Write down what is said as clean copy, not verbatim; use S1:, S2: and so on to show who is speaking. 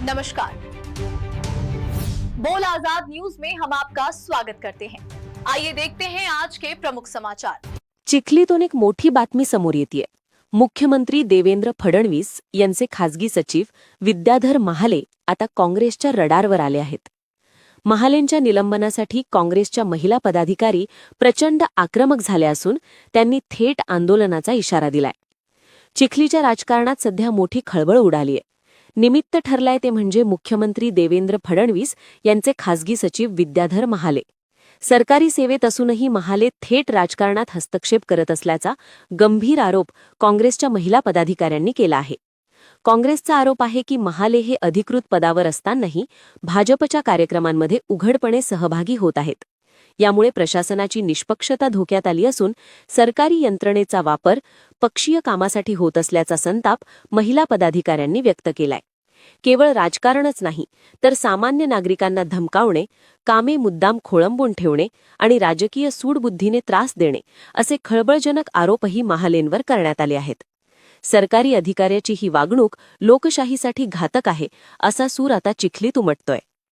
S1: नमस्कार। बोल आजाद न्यूज में हम आपका स्वागत करते हैं। आइए देखते हैं आज के प्रमुख समाचार।
S2: चिखलीतून एक मोठी बातमी समोर येतेय। मुख्यमंत्री देवेंद्र फडणवीस यांचे खासगी सचिव विद्याधर महाले आता काँग्रेसच्या रडारवर आले आहेत। महालेंच्या निलंबनासाठी काँग्रेसच्या महिला पदाधिकारी प्रचंड आक्रमक झाल्या असून त्यांनी थेट आंदोलनाचा इशारा दिलाय। चिखलीच्या राजकारणात सध्या मोठी खळबळ उडालीय। निमित्त ठरलाय ते म्हणजे मुख्यमंत्री देवेंद्र फडणवीस यांचे खासगी सचिव विद्याधर महाले। सरकारी सेवेत असूनही महाले थेट राजकारणात हस्तक्षेप करत असल्याचा गंभीर आरोप काँग्रेसच्या महिला पदाधिकाऱ्यांनी केला आहे। काँग्रेसचा आरोप आहे की महाले हे अधिकृत पदावर असतानाही भाजपच्या कार्यक्रमांमध्ये उघडपणे सहभागी होत आहेत। यामुळे प्रशासनाची निष्पक्षता धोक्यात आली असून सरकारी यंत्रणेचा वापर पक्षीय कामासाठी होत असल्याचा संताप महिला पदाधिकाऱ्यांनी व्यक्त केलाय। केवळ राजकारणच नाही तर सामान्य नागरिकांना धमकावणे, कामे मुद्दाम खोळंबून ठेवणे आणि राजकीय सूडबुद्धीने त्रास देणे असे खळबळजनक आरोपही महालेंवर करण्यात आले आहेत। सरकारी अधिकाऱ्याची ही वागणूक लोकशाहीसाठी घातक आहे असा सूर आता चिखलीत उमटतोय।